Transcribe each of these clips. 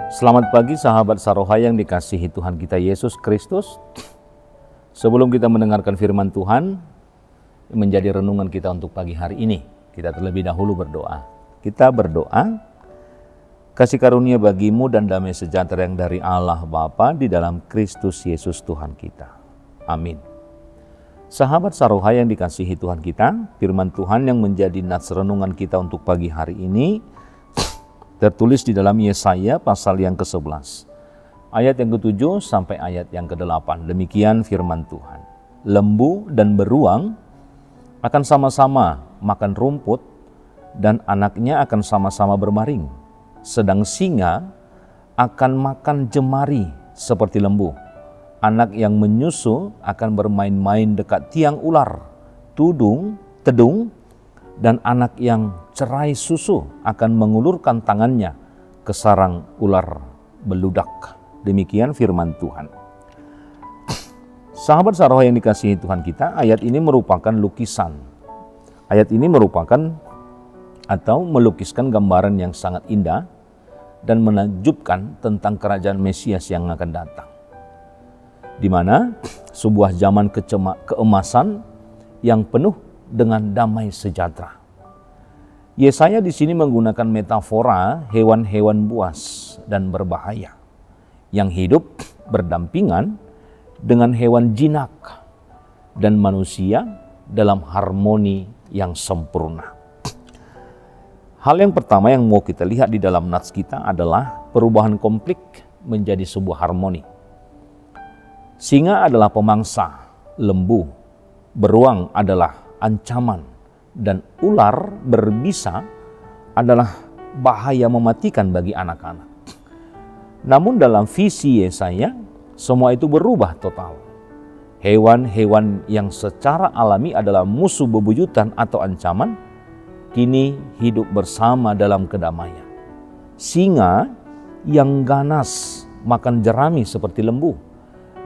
Selamat pagi sahabat Saroha yang dikasihi Tuhan kita Yesus Kristus. Sebelum kita mendengarkan firman Tuhan, menjadi renungan kita untuk pagi hari ini, kita terlebih dahulu berdoa. Kita berdoa, kasih karunia bagimu dan damai sejahtera yang dari Allah Bapa di dalam Kristus Yesus Tuhan kita. Amin. Sahabat Saroha yang dikasihi Tuhan kita, firman Tuhan yang menjadi nats renungan kita untuk pagi hari ini tertulis di dalam Yesaya pasal yang ke-11, ayat yang ke-7 sampai ayat yang ke-8. Demikian firman Tuhan. Lembu dan beruang akan sama-sama makan rumput dan anaknya akan sama-sama berbaring. Sedang singa akan makan jemari seperti lembu. Anak yang menyusu akan bermain-main dekat tiang ular, tedung, dan anak yang cerai susu akan mengulurkan tangannya ke sarang ular beludak. Demikian firman Tuhan. Sahabat Saroha yang dikasihi Tuhan kita, ayat ini merupakan lukisan. Ayat ini merupakan atau melukiskan gambaran yang sangat indah dan menakjubkan tentang kerajaan Mesias yang akan datang. Di mana sebuah zaman keemasan yang penuh dengan damai sejahtera. Yesaya di sini menggunakan metafora hewan-hewan buas dan berbahaya yang hidup berdampingan dengan hewan jinak dan manusia dalam harmoni yang sempurna. Hal yang pertama yang mau kita lihat di dalam nats kita adalah perubahan konflik menjadi sebuah harmoni. Singa adalah pemangsa, lembu, beruang adalah ancaman, dan ular berbisa adalah bahaya mematikan bagi anak-anak. Namun dalam visi Yesaya, semua itu berubah total. Hewan-hewan yang secara alami adalah musuh bebuyutan atau ancaman, kini hidup bersama dalam kedamaian. Singa yang ganas makan jerami seperti lembu,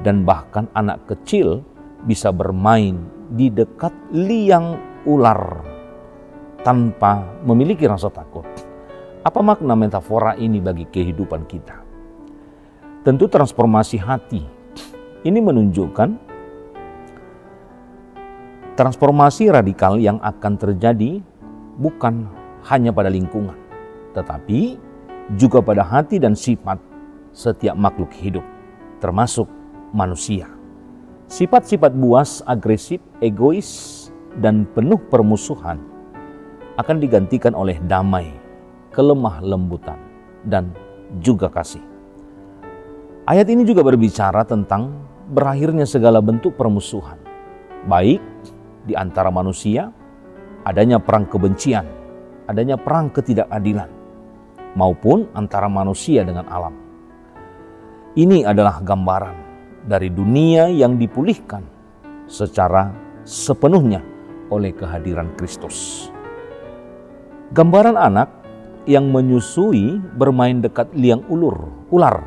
dan bahkan anak kecil bisa bermain di dekat liang ular tanpa memiliki rasa takut. Apa makna metafora ini bagi kehidupan kita? Tentu transformasi hati. Ini menunjukkan transformasi radikal yang akan terjadi bukan hanya pada lingkungan, tetapi juga pada hati dan sifat setiap makhluk hidup, termasuk manusia. Sifat-sifat buas, agresif, egois, dan penuh permusuhan akan digantikan oleh damai, kelemah lembutan, dan juga kasih. Ayat ini juga berbicara tentang berakhirnya segala bentuk permusuhan, baik di antara manusia, adanya perang kebencian, adanya perang ketidakadilan, maupun antara manusia dengan alam. Ini adalah gambaran dari dunia yang dipulihkan secara sepenuhnya oleh kehadiran Kristus. Gambaran anak yang menyusui bermain dekat liang ular,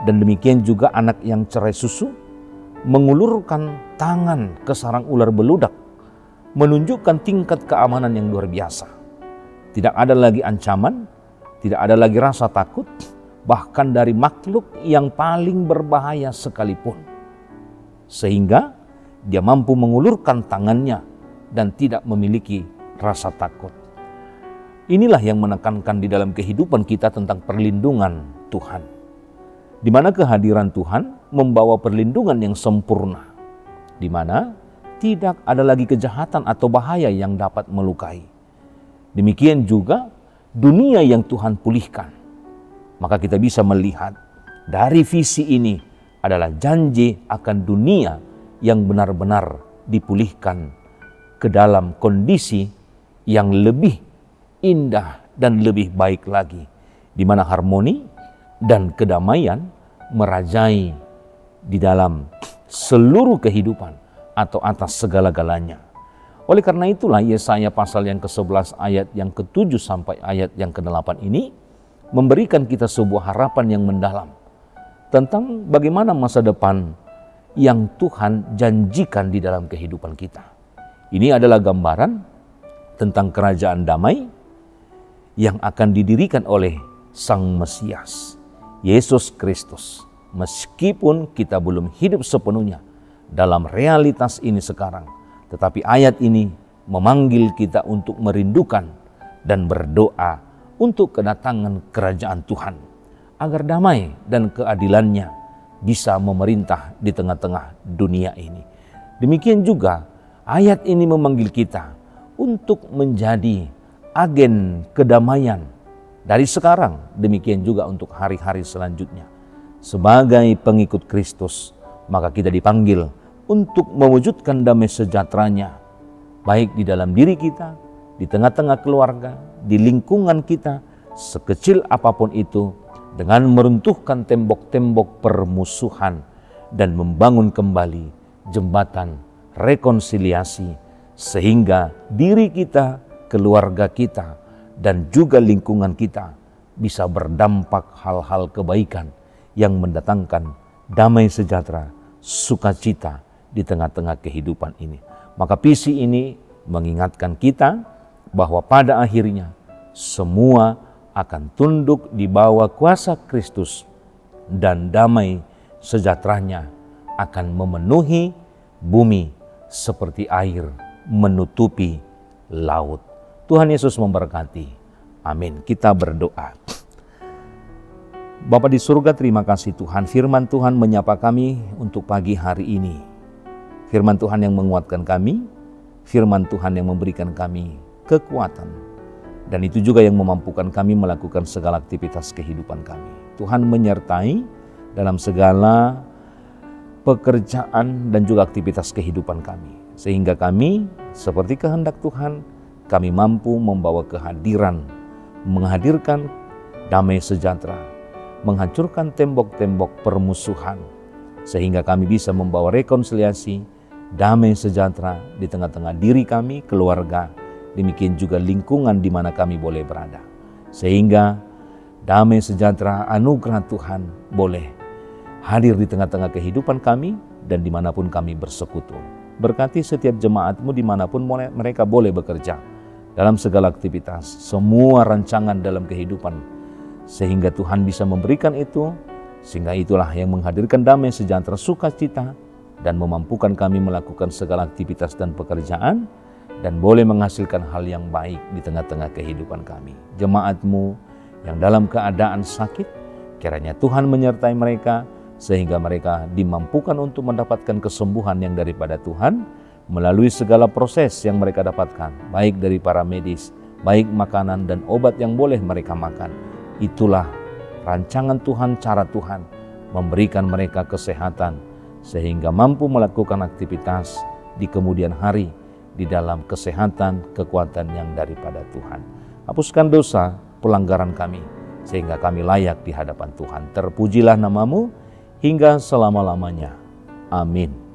dan demikian juga anak yang cerai susu mengulurkan tangan ke sarang ular beludak, menunjukkan tingkat keamanan yang luar biasa. Tidak ada lagi ancaman, tidak ada lagi rasa takut, bahkan dari makhluk yang paling berbahaya sekalipun. Sehingga dia mampu mengulurkan tangannya dan tidak memiliki rasa takut. Inilah yang menekankan di dalam kehidupan kita tentang perlindungan Tuhan, di mana kehadiran Tuhan membawa perlindungan yang sempurna, di mana tidak ada lagi kejahatan atau bahaya yang dapat melukai. Demikian juga dunia yang Tuhan pulihkan. Maka kita bisa melihat dari visi ini adalah janji akan dunia yang benar-benar dipulihkan ke dalam kondisi yang lebih indah dan lebih baik lagi, di mana harmoni dan kedamaian merajai di dalam seluruh kehidupan atau atas segala-galanya. Oleh karena itulah Yesaya pasal yang ke-11 ayat yang ke-7 sampai ayat yang ke-8 ini memberikan kita sebuah harapan yang mendalam tentang bagaimana masa depan yang Tuhan janjikan di dalam kehidupan kita. Ini adalah gambaran tentang kerajaan damai yang akan didirikan oleh Sang Mesias, Yesus Kristus. Meskipun kita belum hidup sepenuhnya dalam realitas ini sekarang, tetapi ayat ini memanggil kita untuk merindukan dan berdoa untuk kedatangan kerajaan Tuhan, agar damai dan keadilannya bisa memerintah di tengah-tengah dunia ini. Demikian juga ayat ini memanggil kita untuk menjadi agen kedamaian dari sekarang, demikian juga untuk hari-hari selanjutnya. Sebagai pengikut Kristus, maka kita dipanggil untuk mewujudkan damai sejahtera-Nya, baik di dalam diri kita, di tengah-tengah keluarga, di lingkungan kita, sekecil apapun itu, dengan meruntuhkan tembok-tembok permusuhan dan membangun kembali jembatan rekonsiliasi, sehingga diri kita, keluarga kita, dan juga lingkungan kita bisa berdampak hal-hal kebaikan yang mendatangkan damai sejahtera, sukacita di tengah-tengah kehidupan ini. Maka visi ini mengingatkan kita bahwa pada akhirnya semua akan tunduk di bawah kuasa Kristus dan damai sejahteranya akan memenuhi bumi seperti air menutupi laut. Tuhan Yesus memberkati. Amin. Kita berdoa. Bapa di surga, terima kasih Tuhan. Firman Tuhan menyapa kami untuk pagi hari ini. Firman Tuhan yang menguatkan kami, firman Tuhan yang memberikan kami kekuatan. Dan itu juga yang memampukan kami melakukan segala aktivitas kehidupan kami. Tuhan menyertai dalam segala pekerjaan dan juga aktivitas kehidupan kami. Sehingga kami, seperti kehendak Tuhan, kami mampu membawa kehadiran, menghadirkan damai sejahtera, menghancurkan tembok-tembok permusuhan, sehingga kami bisa membawa rekonsiliasi, damai sejahtera di tengah-tengah diri kami, keluarga, demikian juga lingkungan di mana kami boleh berada. Sehingga damai sejahtera anugerah Tuhan boleh hadir di tengah-tengah kehidupan kami dan dimanapun kami bersekutu. Berkati setiap jemaat-Mu dimanapun mereka boleh bekerja dalam segala aktivitas, semua rancangan dalam kehidupan, sehingga Tuhan bisa memberikan itu, sehingga itulah yang menghadirkan damai sejahtera, sukacita, dan memampukan kami melakukan segala aktivitas dan pekerjaan, dan boleh menghasilkan hal yang baik di tengah-tengah kehidupan kami. Jemaat-Mu yang dalam keadaan sakit, kiranya Tuhan menyertai mereka, sehingga mereka dimampukan untuk mendapatkan kesembuhan yang daripada Tuhan, melalui segala proses yang mereka dapatkan, baik dari para medis, baik makanan dan obat yang boleh mereka makan. Itulah rancangan Tuhan, cara Tuhan memberikan mereka kesehatan, sehingga mampu melakukan aktivitas di kemudian hari di dalam kesehatan, kekuatan yang daripada Tuhan. Hapuskan dosa, pelanggaran kami, sehingga kami layak di hadapan Tuhan. Terpujilah nama-Mu hingga selama-lamanya. Amin.